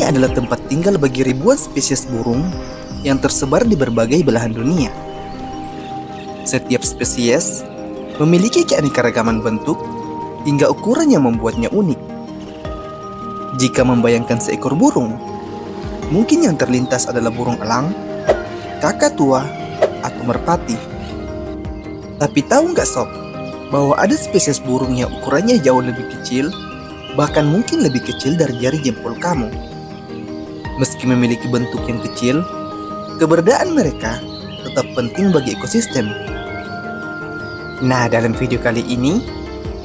Ini adalah tempat tinggal bagi ribuan spesies burung yang tersebar di berbagai belahan dunia. Setiap spesies memiliki keanekaragaman bentuk hingga ukuran yang membuatnya unik. Jika membayangkan seekor burung, mungkin yang terlintas adalah burung elang, kakatua, atau merpati. Tapi tahu nggak sob, bahwa ada spesies burung yang ukurannya jauh lebih kecil, bahkan mungkin lebih kecil dari jari jempol kamu. Meski memiliki bentuk yang kecil, keberadaan mereka tetap penting bagi ekosistem. Nah, dalam video kali ini,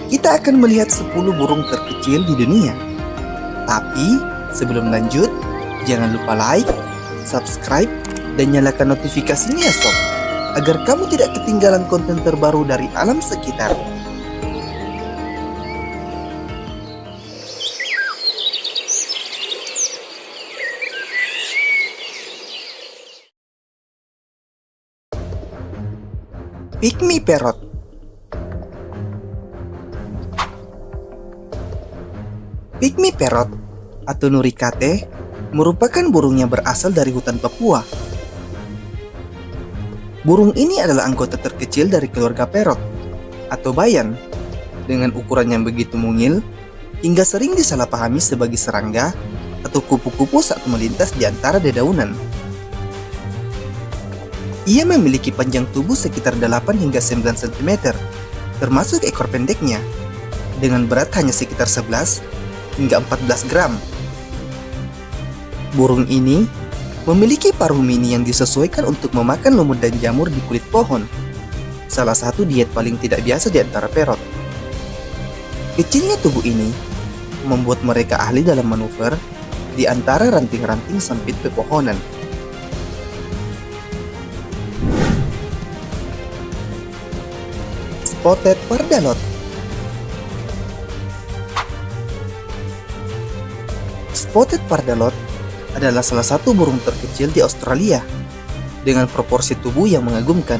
kita akan melihat 10 burung terkecil di dunia. Tapi, sebelum lanjut, jangan lupa like, subscribe, dan nyalakan notifikasinya sob, agar kamu tidak ketinggalan konten terbaru dari alam sekitar. Pygmy Parrot. Pygmy Parrot atau Nuricate merupakan burung yang berasal dari hutan Papua. Burung ini adalah anggota terkecil dari keluarga parrot atau bayan, dengan ukuran yang begitu mungil hingga sering disalahpahami sebagai serangga atau kupu-kupu saat melintas di antara dedaunan. Ia memiliki panjang tubuh sekitar 8 hingga 9 cm, termasuk ekor pendeknya, dengan berat hanya sekitar 11 hingga 14 gram. Burung ini memiliki paruh mini yang disesuaikan untuk memakan lumut dan jamur di kulit pohon, salah satu diet paling tidak biasa di antara parrot. Kecilnya tubuh ini membuat mereka ahli dalam manuver di antara ranting-ranting sempit pepohonan. Spotted Pardalot. Spotted Pardalot adalah salah satu burung terkecil di Australia dengan proporsi tubuh yang mengagumkan.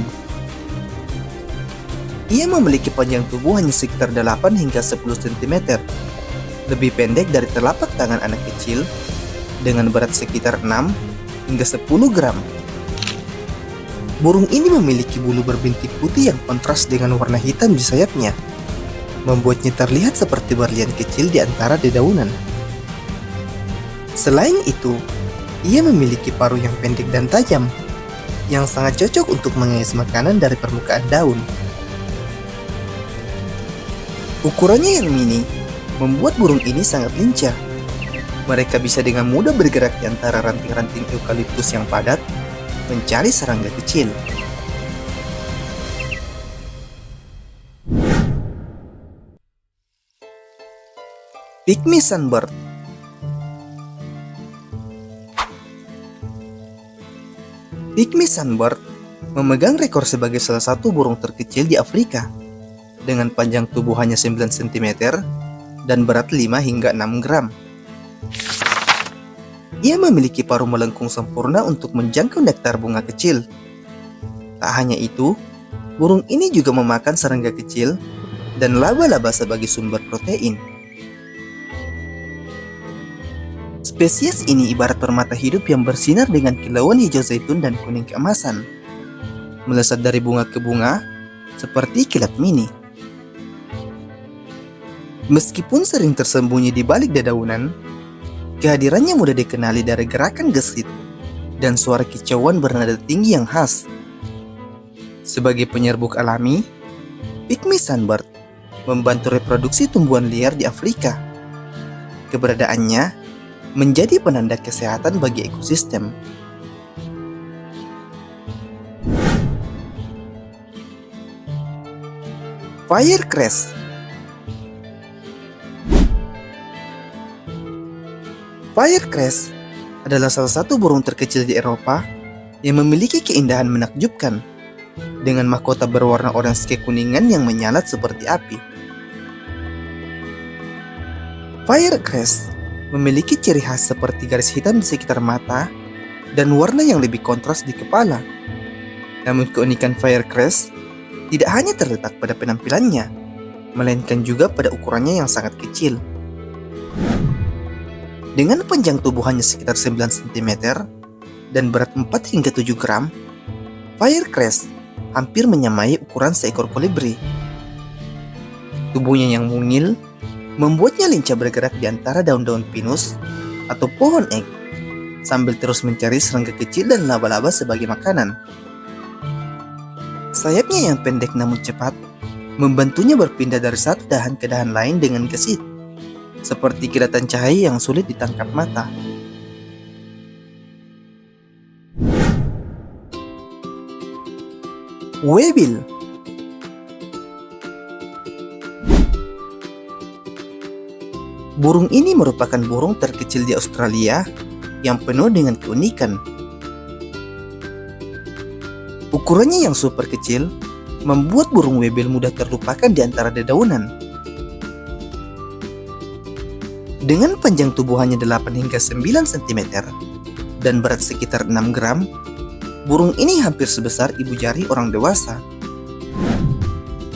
Ia memiliki panjang tubuh hanya sekitar 8 hingga 10 cm, lebih pendek dari telapak tangan anak kecil, dengan berat sekitar 6 hingga 10 gram. Burung ini memiliki bulu berbintik putih yang kontras dengan warna hitam di sayapnya, membuatnya terlihat seperti berlian kecil di antara dedaunan. Selain itu, ia memiliki paruh yang pendek dan tajam, yang sangat cocok untuk mengais makanan dari permukaan daun. Ukurannya yang mini membuat burung ini sangat lincah. Mereka bisa dengan mudah bergerak di antara ranting-ranting eukaliptus yang padat, mencari serangga kecil. Pygmy Sunbird. Pygmy Sunbird memegang rekor sebagai salah satu burung terkecil di Afrika, dengan panjang tubuh hanya 9 cm dan berat 5 hingga 6 gram. Ia memiliki paruh melengkung sempurna untuk menjangkau nektar bunga kecil. Tak hanya itu, burung ini juga memakan serangga kecil dan laba-laba sebagai sumber protein. Spesies ini ibarat permata hidup yang bersinar dengan kilauan hijau zaitun dan kuning keemasan, melesat dari bunga ke bunga seperti kilat mini. Meskipun sering tersembunyi di balik dedaunan, kehadirannya mudah dikenali dari gerakan gesit dan suara kicauan bernada tinggi yang khas. Sebagai penyerbuk alami, Pygmy Sunbird membantu reproduksi tumbuhan liar di Afrika. Keberadaannya menjadi penanda kesehatan bagi ekosistem. Firecrest. Firecrest adalah salah satu burung terkecil di Eropa yang memiliki keindahan menakjubkan, dengan mahkota berwarna orange kekuningan yang menyalat seperti api. Firecrest memiliki ciri khas seperti garis hitam di sekitar mata dan warna yang lebih kontras di kepala. Namun keunikan Firecrest tidak hanya terletak pada penampilannya, melainkan juga pada ukurannya yang sangat kecil. Dengan panjang tubuh hanya sekitar 9 cm dan berat 4 hingga 7 gram, Firecrest hampir menyamai ukuran seekor kolibri. Tubuhnya yang mungil membuatnya lincah bergerak di antara daun-daun pinus atau pohon ek, sambil terus mencari serangga kecil dan laba-laba sebagai makanan. Sayapnya yang pendek namun cepat membantunya berpindah dari satu dahan ke dahan lain dengan gesit, seperti kilatan cahaya yang sulit ditangkap mata. Webil. Burung ini merupakan burung terkecil di Australia yang penuh dengan keunikan. Ukurannya yang super kecil membuat burung webil mudah terlupakan di antara dedaunan. Dengan panjang tubuh hanya 8 hingga 9 cm dan berat sekitar 6 gram, burung ini hampir sebesar ibu jari orang dewasa.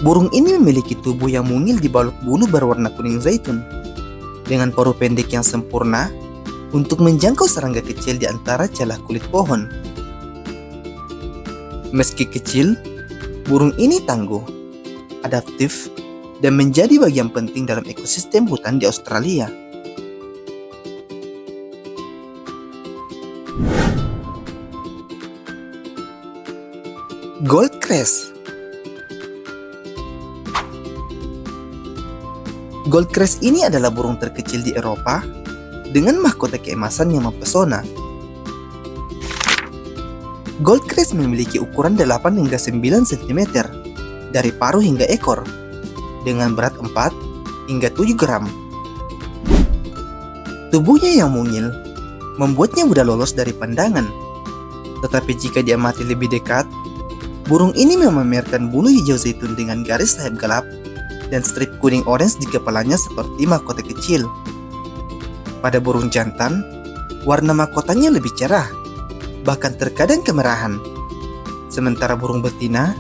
Burung ini memiliki tubuh yang mungil dibalut bulu berwarna kuning zaitun, dengan paruh pendek yang sempurna untuk menjangkau serangga kecil di antara celah kulit pohon. Meski kecil, burung ini tangguh, adaptif, dan menjadi bagian penting dalam ekosistem hutan di Australia. Goldcrest. Goldcrest ini adalah burung terkecil di Eropa dengan mahkota keemasan yang mempesona. Goldcrest memiliki ukuran 8 hingga 9 cm dari paruh hingga ekor, dengan berat 4 hingga 7 gram. Tubuhnya yang mungil membuatnya mudah lolos dari pandangan. Tetapi jika diamati lebih dekat, burung ini memamerkan bulu hijau zaitun dengan garis sayap gelap dan strip kuning orange di kepalanya seperti mahkota kecil. Pada burung jantan, warna mahkotanya lebih cerah, bahkan terkadang kemerahan. Sementara burung betina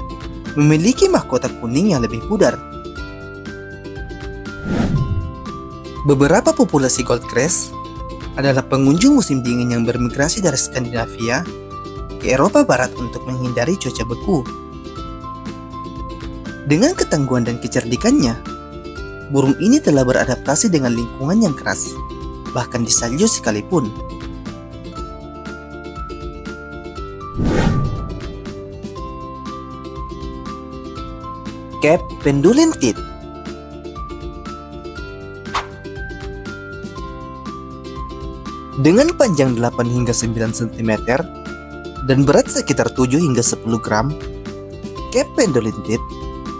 memiliki mahkota kuning yang lebih pudar. Beberapa populasi goldcrest adalah pengunjung musim dingin yang bermigrasi dari Skandinavia ke Eropa Barat untuk menghindari cuaca beku. Dengan ketangguhan dan kecerdikannya, burung ini telah beradaptasi dengan lingkungan yang keras, bahkan di salju sekalipun. Cape Pendulum Tit. Dengan panjang 8 hingga 9 cm dan berat sekitar 7 hingga 10 gram, Cape Pendulum Tit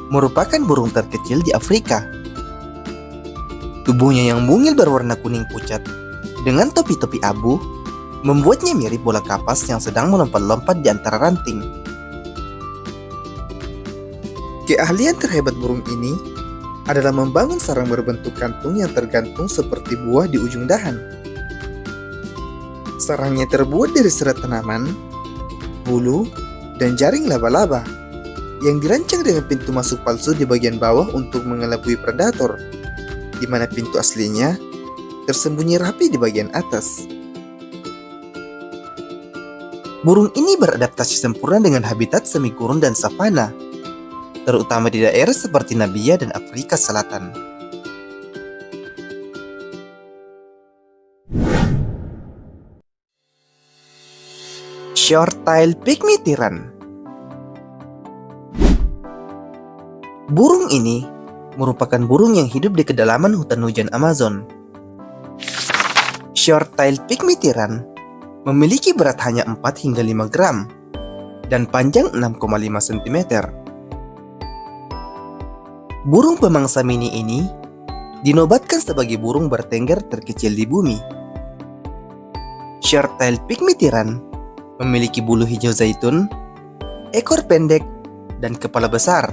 merupakan burung terkecil di Afrika. Tubuhnya yang mungil berwarna kuning pucat dengan topi-topi abu membuatnya mirip bola kapas yang sedang melompat-lompat di antara ranting. Keahlian terhebat burung ini adalah membangun sarang berbentuk kantung yang tergantung seperti buah di ujung dahan. Sarangnya terbuat dari serat tanaman, bulu, dan jaring laba-laba yang dirancang dengan pintu masuk palsu di bagian bawah untuk mengelabui predator, di mana pintu aslinya tersembunyi rapi di bagian atas. Burung ini beradaptasi sempurna dengan habitat semi gurun dan savana, terutama di daerah seperti Namibia dan Afrika Selatan. Short-tailed pygmy tern. Burung ini merupakan burung yang hidup di kedalaman hutan hujan Amazon. Short-tailed pygmy tern memiliki berat hanya 4 hingga 5 gram dan panjang 6,5 cm. Burung pemangsa mini ini dinobatkan sebagai burung bertengger terkecil di bumi. Short-tailed pygmy tern memiliki bulu hijau zaitun, ekor pendek, dan kepala besar.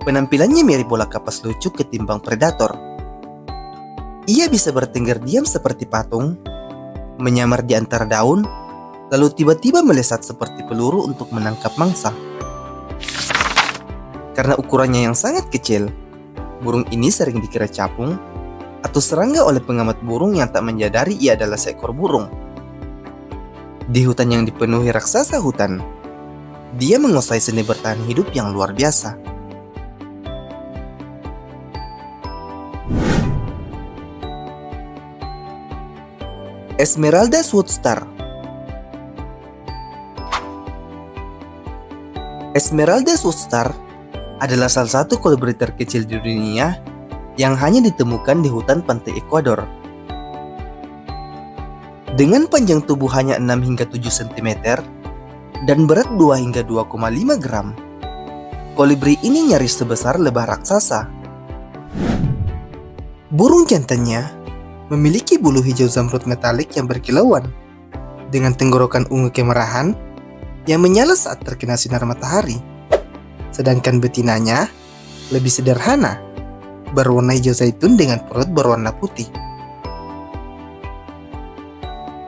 Penampilannya mirip bola kapas lucu ketimbang predator. Ia bisa bertengger diam seperti patung, menyamar di antara daun, lalu tiba-tiba melesat seperti peluru untuk menangkap mangsa. Karena ukurannya yang sangat kecil, burung ini sering dikira capung atau serangga oleh pengamat burung yang tak menyadari ia adalah seekor burung. Di hutan yang dipenuhi raksasa hutan, dia menguasai seni bertahan hidup yang luar biasa. Esmeralda Swoodstar. Esmeralda Swoodstar adalah salah satu kolibri terkecil di dunia yang hanya ditemukan di hutan pantai Ekuador. Dengan panjang tubuh hanya 6 hingga 7 cm dan berat 2 hingga 2,5 gram, kolibri ini nyaris sebesar lebah raksasa. Burung jantannya memiliki bulu hijau zamrud metalik yang berkilauan, dengan tenggorokan ungu kemerahan yang menyala saat terkena sinar matahari. Sedangkan betinanya lebih sederhana, berwarna hijau zaitun dengan perut berwarna putih.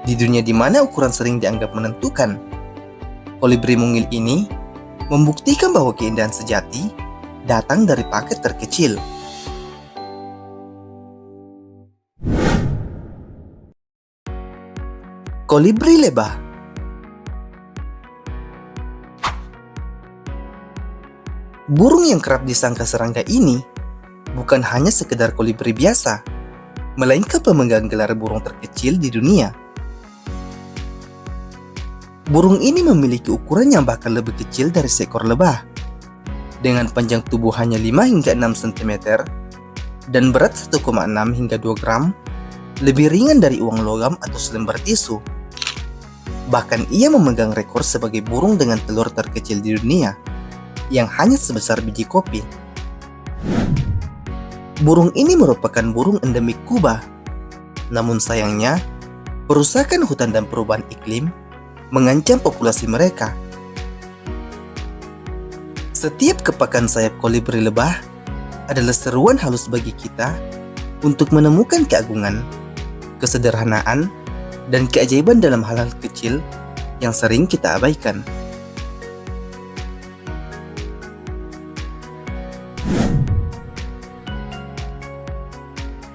Di dunia di mana ukuran sering dianggap menentukan, kolibri mungil ini membuktikan bahwa keindahan sejati datang dari paket terkecil. Kolibri lebah. Burung yang kerap disangka serangga ini bukan hanya sekedar kolibri biasa, melainkan pemegang gelar burung terkecil di dunia. Burung ini memiliki ukuran yang bahkan lebih kecil dari seekor lebah, dengan panjang tubuh hanya 5 hingga 6 cm dan berat 1,6 hingga 2 gram, lebih ringan dari uang logam atau selembar tisu. Bahkan ia memegang rekor sebagai burung dengan telur terkecil di dunia, yang hanya sebesar biji kopi. Burung ini merupakan burung endemik Kuba. Namun sayangnya, perusakan hutan dan perubahan iklim mengancam populasi mereka. Setiap kepakan sayap kolibri lebah adalah seruan halus bagi kita untuk menemukan keagungan, kesederhanaan, dan keajaiban dalam hal-hal kecil yang sering kita abaikan.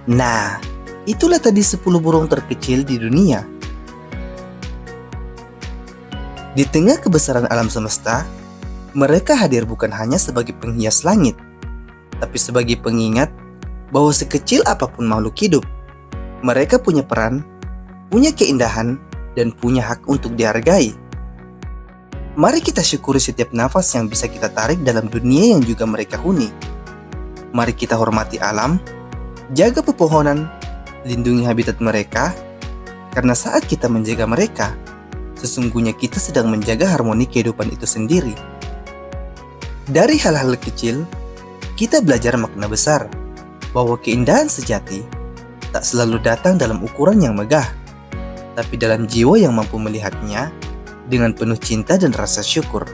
Nah, itulah tadi 10 burung terkecil di dunia. Di tengah kebesaran alam semesta, mereka hadir bukan hanya sebagai penghias langit, tapi sebagai pengingat bahwa sekecil apapun makhluk hidup, mereka punya peran, punya keindahan, dan punya hak untuk dihargai. Mari kita syukuri setiap nafas yang bisa kita tarik dalam dunia yang juga mereka huni. Mari kita hormati alam, jaga pepohonan, lindungi habitat mereka, karena saat kita menjaga mereka, sesungguhnya kita sedang menjaga harmoni kehidupan itu sendiri. Dari hal-hal kecil, kita belajar makna besar, bahwa keindahan sejati tak selalu datang dalam ukuran yang megah, tapi dalam jiwa yang mampu melihatnya dengan penuh cinta dan rasa syukur.